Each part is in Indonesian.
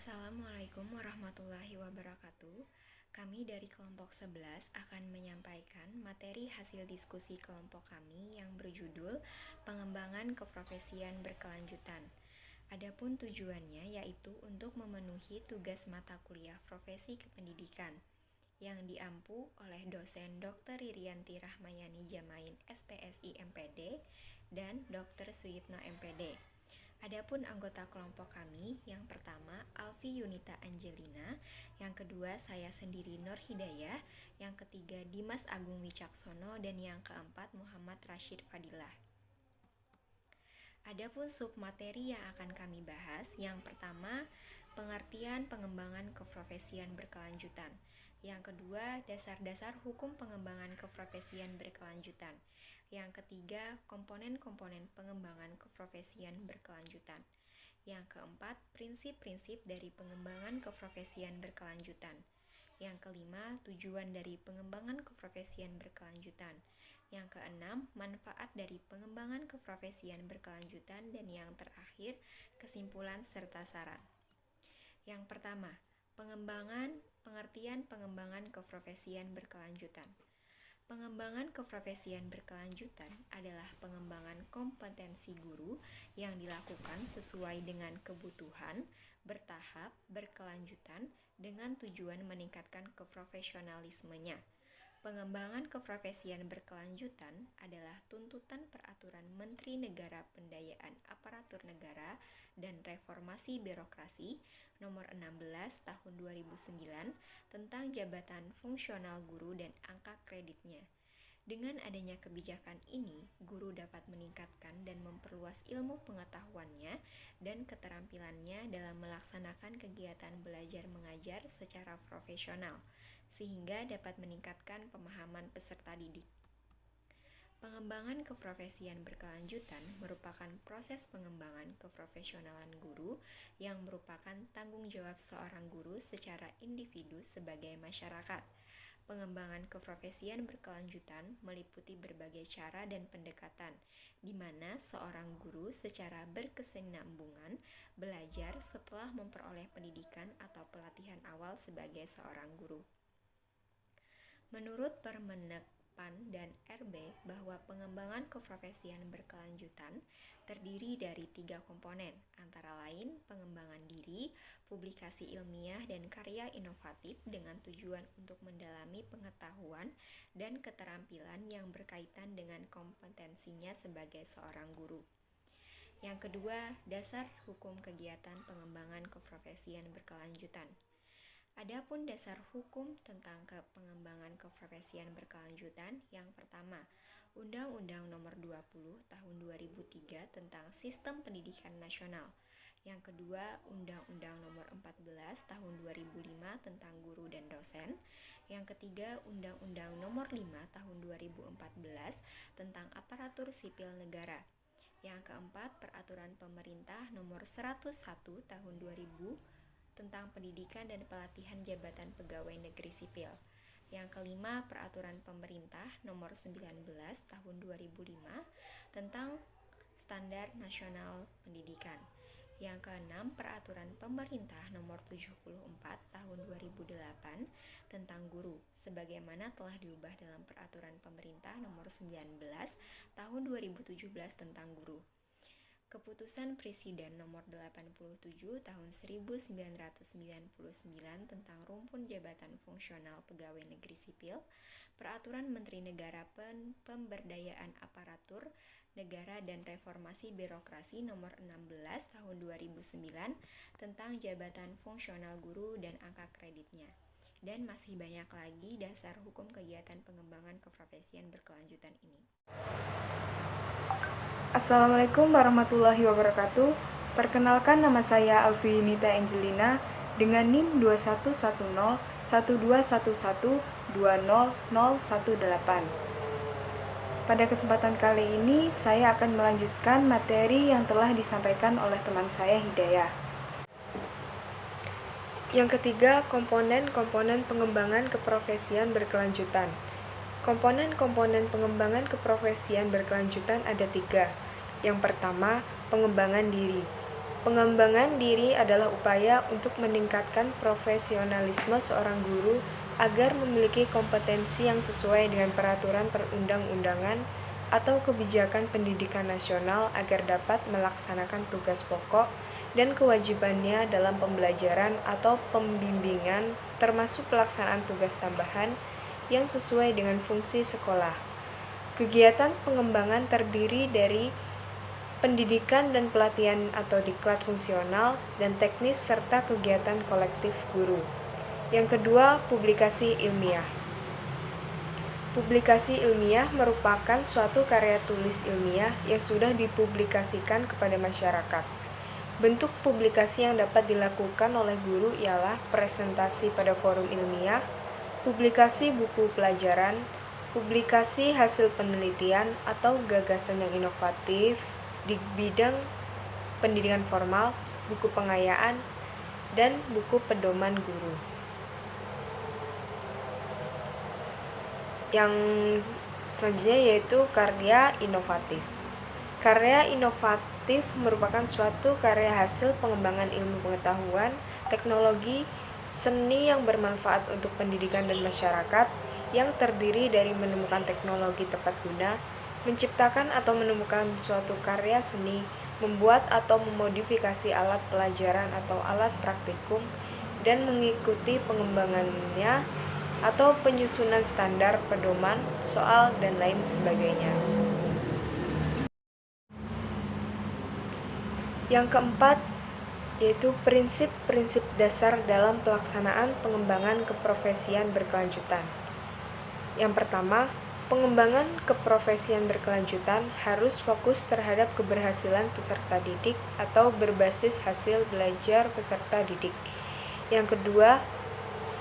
Assalamualaikum warahmatullahi wabarakatuh. Kami dari kelompok 11 akan menyampaikan materi hasil diskusi kelompok kami yang berjudul Pengembangan Keprofesian Berkelanjutan. Adapun tujuannya yaitu untuk memenuhi tugas mata kuliah profesi kependidikan yang diampu oleh dosen Dr. Ririanti Rahmayani Jamain SPSI MPD dan Dr. Suyitno MPD. Adapun anggota kelompok kami, yang pertama Alfi Yunita Angelina, yang kedua saya sendiri Nur Hidayah, yang ketiga Dimas Agung Wicaksono, dan yang keempat Muhammad Rashid Fadilah. Adapun submateri yang akan kami bahas, yang pertama pengertian pengembangan keprofesian berkelanjutan, yang kedua dasar-dasar hukum pengembangan keprofesian berkelanjutan, yang ketiga, komponen-komponen pengembangan keprofesian berkelanjutan. Yang keempat, prinsip-prinsip dari pengembangan keprofesian berkelanjutan. Yang kelima, tujuan dari pengembangan keprofesian berkelanjutan. Yang keenam, manfaat dari pengembangan keprofesian berkelanjutan. Dan yang terakhir, kesimpulan serta saran. Yang pertama, pengertian pengembangan keprofesian berkelanjutan. Pengembangan keprofesian berkelanjutan adalah pengembangan kompetensi guru yang dilakukan sesuai dengan kebutuhan, bertahap, berkelanjutan, dengan tujuan meningkatkan keprofesionalismenya. Pengembangan keprofesian berkelanjutan adalah tuntutan peraturan Menteri Negara Pendayaan Aparatur Negara dan Reformasi Birokrasi Nomor 16 Tahun 2009 tentang jabatan fungsional guru dan angka kreditnya. Dengan adanya kebijakan ini, guru dapat meningkatkan dan memperluas ilmu pengetahuannya dan keterampilannya dalam melaksanakan kegiatan belajar mengajar secara profesional, sehingga dapat meningkatkan pemahaman peserta didik. Pengembangan keprofesian berkelanjutan merupakan proses pengembangan keprofesionalan guru yang merupakan tanggung jawab seorang guru secara individu sebagai masyarakat. Pengembangan keprofesian berkelanjutan meliputi berbagai cara dan pendekatan, di mana seorang guru secara berkesinambungan belajar setelah memperoleh pendidikan atau pelatihan awal sebagai seorang guru. Menurut Permenek PAN dan RB bahwa pengembangan keprofesian berkelanjutan terdiri dari 3 komponen, antara lain pengembangan diri, publikasi ilmiah, dan karya inovatif dengan tujuan untuk mendalami pengetahuan dan keterampilan yang berkaitan dengan kompetensinya sebagai seorang guru. Yang kedua, dasar hukum kegiatan pengembangan keprofesian berkelanjutan. Adapun dasar hukum tentang pengembangan keprofesian berkelanjutan, yang pertama, Undang-Undang Nomor 20 Tahun 2003 tentang Sistem Pendidikan Nasional. Yang kedua, Undang-Undang Nomor 14 Tahun 2005 tentang Guru dan Dosen. Yang ketiga, Undang-Undang Nomor 5 Tahun 2014 tentang Aparatur Sipil Negara. Yang keempat, Peraturan Pemerintah Nomor 101 Tahun 2000 tentang pendidikan dan pelatihan jabatan pegawai negeri sipil. Yang kelima, Peraturan Pemerintah Nomor 19 Tahun 2005 tentang Standar Nasional Pendidikan. Yang keenam, Peraturan Pemerintah Nomor 74 Tahun 2008 tentang Guru, sebagaimana telah diubah dalam Peraturan Pemerintah Nomor 19 Tahun 2017 tentang Guru. Keputusan Presiden Nomor 87 Tahun 1999 tentang Rumpun Jabatan Fungsional Pegawai Negeri Sipil, Peraturan Menteri Negara Pemberdayaan Aparatur Negara dan Reformasi Birokrasi Nomor 16 Tahun 2009 tentang Jabatan Fungsional Guru dan angka kreditnya. Dan masih banyak lagi dasar hukum kegiatan pengembangan keprofesian berkelanjutan ini. Assalamualaikum warahmatullahi wabarakatuh. Perkenalkan, nama saya Alfi Yunita Angelina dengan NIM 21101211200018. Pada kesempatan kali ini, saya akan melanjutkan materi yang telah disampaikan oleh teman saya Hidayah. Yang ketiga, komponen-komponen pengembangan keprofesian berkelanjutan. Komponen-komponen pengembangan keprofesian berkelanjutan ada 3. Yang pertama, pengembangan diri. Pengembangan diri adalah upaya untuk meningkatkan profesionalisme seorang guru agar memiliki kompetensi yang sesuai dengan peraturan perundang-undangan atau kebijakan pendidikan nasional agar dapat melaksanakan tugas pokok dan kewajibannya dalam pembelajaran atau pembimbingan, termasuk pelaksanaan tugas tambahan yang sesuai dengan fungsi sekolah. Kegiatan pengembangan terdiri dari pendidikan dan pelatihan atau diklat fungsional dan teknis serta kegiatan kolektif guru. Yang kedua, publikasi ilmiah. Publikasi ilmiah merupakan suatu karya tulis ilmiah yang sudah dipublikasikan kepada masyarakat. Bentuk publikasi yang dapat dilakukan oleh guru ialah presentasi pada forum ilmiah, publikasi buku pelajaran, publikasi hasil penelitian atau gagasan yang inovatif di bidang pendidikan formal, buku pengayaan, dan buku pedoman guru. Yang selanjutnya yaitu karya inovatif. Karya inovatif merupakan suatu karya hasil pengembangan ilmu pengetahuan, teknologi, seni yang bermanfaat untuk pendidikan dan masyarakat, yang terdiri dari menemukan teknologi tepat guna, menciptakan atau menemukan suatu karya seni, membuat atau memodifikasi alat pelajaran atau alat praktikum, dan mengikuti pengembangannya atau penyusunan standar, pedoman, soal, dan lain sebagainya. Yang keempat, yaitu prinsip-prinsip dasar dalam pelaksanaan pengembangan keprofesian berkelanjutan. Yang pertama, pengembangan keprofesian berkelanjutan harus fokus terhadap keberhasilan peserta didik atau berbasis hasil belajar peserta didik. Yang kedua,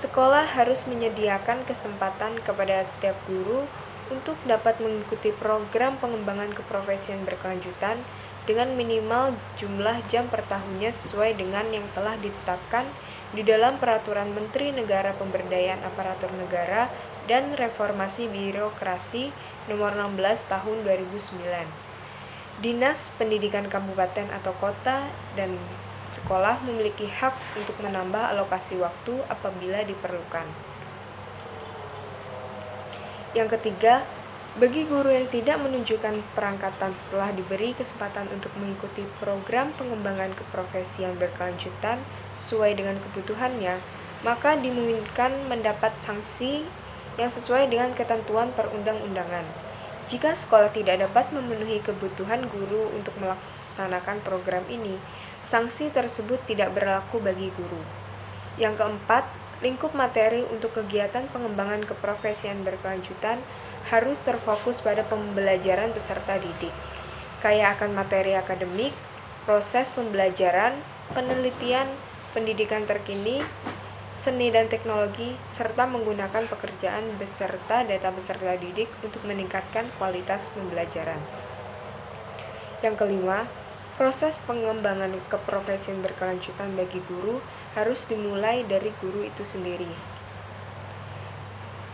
sekolah harus menyediakan kesempatan kepada setiap guru untuk dapat mengikuti program pengembangan keprofesian berkelanjutan dengan minimal jumlah jam per tahunnya sesuai dengan yang telah ditetapkan di dalam Peraturan Menteri Negara Pemberdayaan Aparatur Negara dan Reformasi Birokrasi Nomor 16 Tahun 2009. Dinas Pendidikan Kabupaten atau Kota dan sekolah memiliki hak untuk menambah alokasi waktu apabila diperlukan. Yang ketiga, bagi guru yang tidak menunjukkan perangkatan setelah diberi kesempatan untuk mengikuti program pengembangan keprofesian berkelanjutan sesuai dengan kebutuhannya, maka dimungkinkan mendapat sanksi yang sesuai dengan ketentuan perundang-undangan. Jika sekolah tidak dapat memenuhi kebutuhan guru untuk melaksanakan program ini, sanksi tersebut tidak berlaku bagi guru. Yang keempat, lingkup materi untuk kegiatan pengembangan keprofesian berkelanjutan harus terfokus pada pembelajaran peserta didik, kaya akan materi akademik, proses pembelajaran, penelitian, pendidikan terkini, seni dan teknologi, serta menggunakan pekerjaan beserta data peserta didik untuk meningkatkan kualitas pembelajaran. Yang kelima, proses pengembangan keprofesian berkelanjutan bagi guru harus dimulai dari guru itu sendiri.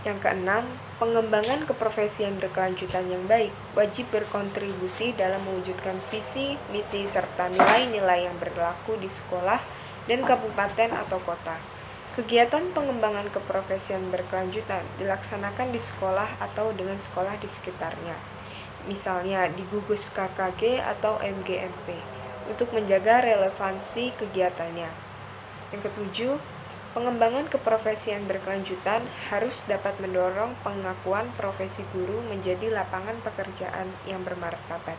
Yang keenam, pengembangan keprofesian berkelanjutan yang baik wajib berkontribusi dalam mewujudkan visi, misi, serta nilai-nilai yang berlaku di sekolah dan kabupaten atau kota. Kegiatan pengembangan keprofesian berkelanjutan dilaksanakan di sekolah atau dengan sekolah di sekitarnya, misalnya di gugus KKG atau MGMP, untuk menjaga relevansi kegiatannya. Yang ketujuh, pengembangan keprofesian berkelanjutan harus dapat mendorong pengakuan profesi guru menjadi lapangan pekerjaan yang bermartabat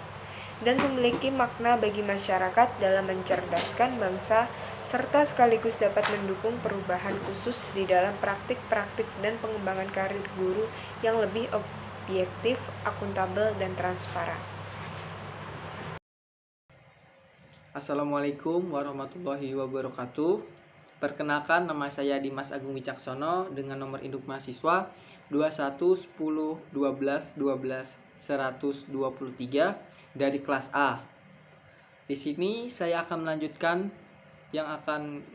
dan memiliki makna bagi masyarakat dalam mencerdaskan bangsa, serta sekaligus dapat mendukung perubahan khusus di dalam praktik-praktik dan pengembangan karir guru yang lebih objektif, akuntabel, dan transparan. Assalamualaikum warahmatullahi wabarakatuh. Perkenalkan, nama saya Dimas Agung Wicaksono dengan nomor induk mahasiswa 211012121123 dari kelas A. Di sini saya akan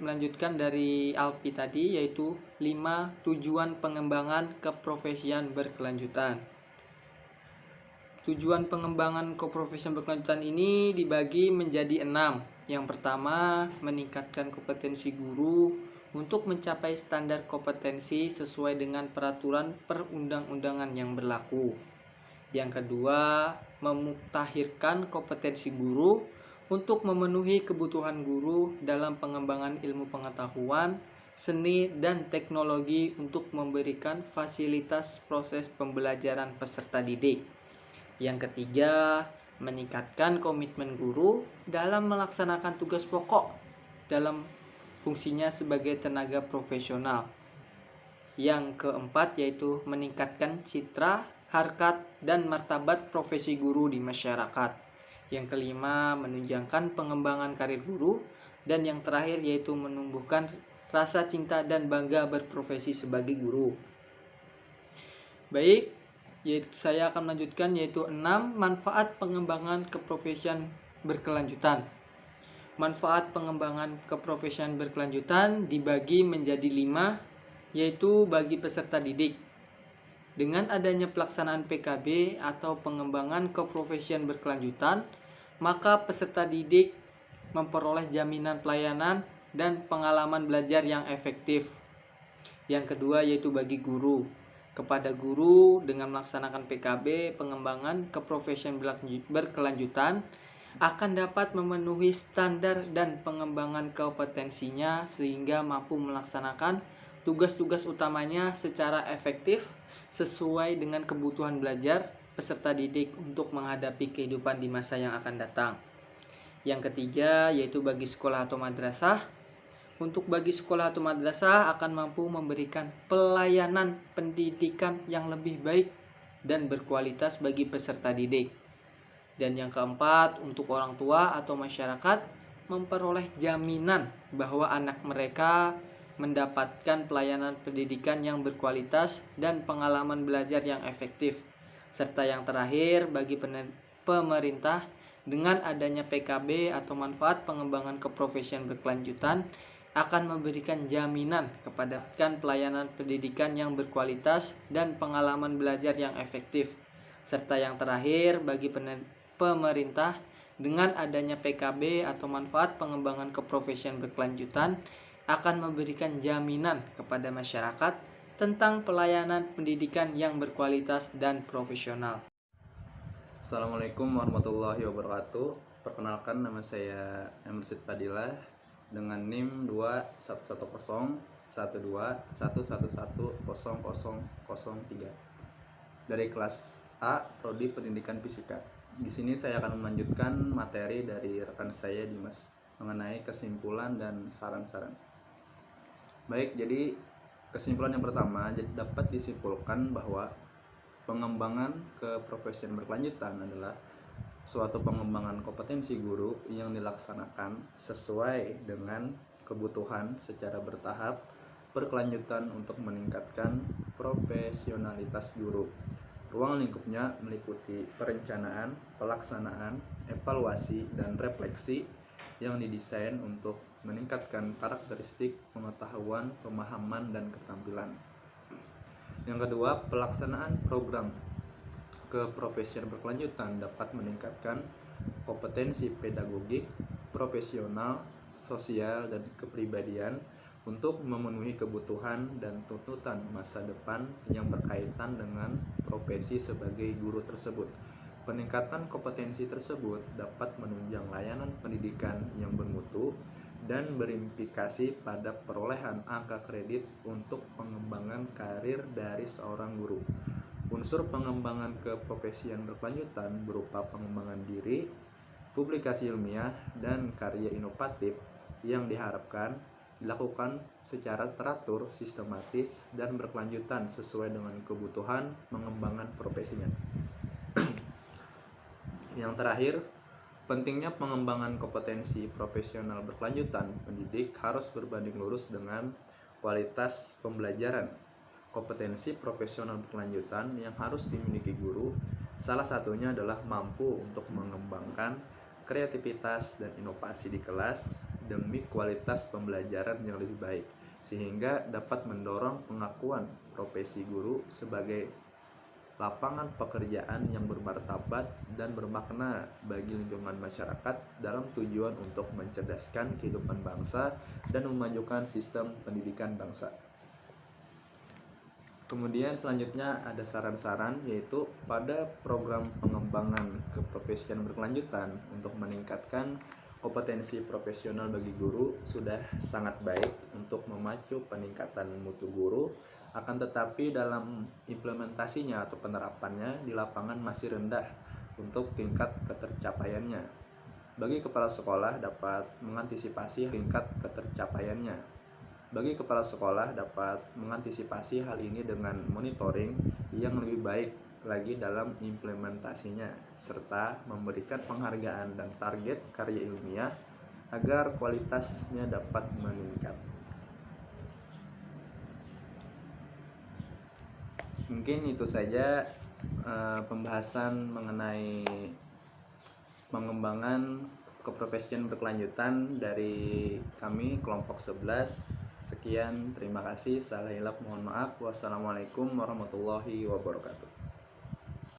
melanjutkan dari Alpi tadi, yaitu 5 tujuan pengembangan keprofesian berkelanjutan. Tujuan pengembangan keprofesian berkelanjutan ini dibagi menjadi 6. Yang pertama, meningkatkan kompetensi guru untuk mencapai standar kompetensi sesuai dengan peraturan perundang-undangan yang berlaku. Yang kedua, memutakhirkan kompetensi guru untuk memenuhi kebutuhan guru dalam pengembangan ilmu pengetahuan, seni, dan teknologi untuk memberikan fasilitas proses pembelajaran peserta didik. Yang ketiga, meningkatkan komitmen guru dalam melaksanakan tugas pokok dalam fungsinya sebagai tenaga profesional. Yang keempat yaitu meningkatkan citra, harkat, dan martabat profesi guru di masyarakat. Yang kelima, menunjangkan pengembangan karir guru. Dan yang terakhir yaitu menumbuhkan rasa cinta dan bangga berprofesi sebagai guru. Baik, yaitu saya akan melanjutkan yaitu 6 manfaat pengembangan keprofesian berkelanjutan. Manfaat pengembangan keprofesian berkelanjutan dibagi menjadi 5, yaitu bagi peserta didik. Dengan adanya pelaksanaan PKB atau pengembangan keprofesian berkelanjutan, maka peserta didik memperoleh jaminan pelayanan dan pengalaman belajar yang efektif. Yang kedua yaitu bagi guru. Kepada guru dengan melaksanakan PKB pengembangan keprofesian berkelanjutan akan dapat memenuhi standar dan pengembangan kompetensinya sehingga mampu melaksanakan tugas-tugas utamanya secara efektif sesuai dengan kebutuhan belajar peserta didik untuk menghadapi kehidupan di masa yang akan datang. Yang ketiga yaitu bagi sekolah atau madrasah. Untuk bagi sekolah atau madrasah akan mampu memberikan pelayanan pendidikan yang lebih baik dan berkualitas bagi peserta didik. Dan yang keempat, untuk orang tua atau masyarakat memperoleh jaminan bahwa anak mereka mendapatkan pelayanan pendidikan yang berkualitas dan pengalaman belajar yang efektif. Serta yang terakhir, bagi pemerintah dengan adanya PKB atau manfaat pengembangan keprofesian berkelanjutan akan memberikan jaminan kepada pelayanan pendidikan yang berkualitas dan pengalaman belajar yang efektif. Serta yang terakhir, bagi pemerintah dengan adanya PKB atau manfaat pengembangan keprofesian berkelanjutan akan memberikan jaminan kepada masyarakat tentang pelayanan pendidikan yang berkualitas dan profesional. Assalamualaikum warahmatullahi wabarakatuh. Perkenalkan, nama saya Emrsid Fadilah dengan NIM 21111211100003 dari kelas A, Prodi Pendidikan Fisika. Di sini saya akan melanjutkan materi dari rekan saya Dimas mengenai kesimpulan dan saran-saran. Baik, jadi kesimpulan yang pertama dapat disimpulkan bahwa pengembangan keprofesian berkelanjutan adalah suatu pengembangan kompetensi guru yang dilaksanakan sesuai dengan kebutuhan secara bertahap berkelanjutan untuk meningkatkan profesionalitas guru. Ruang lingkupnya meliputi perencanaan, pelaksanaan, evaluasi, dan refleksi yang didesain untuk meningkatkan karakteristik pengetahuan, pemahaman, dan keterampilan. Yang kedua, pelaksanaan program keprofesian berkelanjutan dapat meningkatkan kompetensi pedagogik, profesional, sosial, dan kepribadian untuk memenuhi kebutuhan dan tuntutan masa depan yang berkaitan dengan profesi sebagai guru tersebut. Peningkatan kompetensi tersebut dapat menunjang layanan pendidikan yang bermutu dan berimplikasi pada perolehan angka kredit untuk pengembangan karir dari seorang guru. Unsur pengembangan keprofesian berkelanjutan berupa pengembangan diri, publikasi ilmiah, dan karya inovatif yang diharapkan dilakukan secara teratur, sistematis, dan berkelanjutan sesuai dengan kebutuhan pengembangan profesinya. Yang terakhir, pentingnya pengembangan kompetensi profesional berkelanjutan pendidik harus berbanding lurus dengan kualitas pembelajaran. Kompetensi profesional berkelanjutan yang harus dimiliki guru salah satunya adalah mampu untuk mengembangkan kreativitas dan inovasi di kelas demi kualitas pembelajaran yang lebih baik, sehingga dapat mendorong pengakuan profesi guru sebagai lapangan pekerjaan yang bermartabat dan bermakna bagi lingkungan masyarakat dalam tujuan untuk mencerdaskan kehidupan bangsa dan memajukan sistem pendidikan bangsa. Kemudian selanjutnya ada saran-saran, yaitu pada program pengembangan keprofesian berkelanjutan untuk meningkatkan kompetensi profesional bagi guru sudah sangat baik untuk memacu peningkatan mutu guru, akan tetapi dalam implementasinya atau penerapannya di lapangan masih rendah untuk tingkat ketercapaiannya. Bagi kepala sekolah dapat mengantisipasi tingkat ketercapaiannya. Bagi kepala sekolah dapat mengantisipasi hal ini dengan monitoring yang lebih baik lagi dalam implementasinya, serta memberikan penghargaan dan target karya ilmiah agar kualitasnya dapat meningkat. Mungkin itu saja pembahasan mengenai pengembangan keprofesian berkelanjutan dari kami kelompok 11. Sekian, terima kasih. Salah hilap mohon maaf. Wassalamualaikum warahmatullahi wabarakatuh.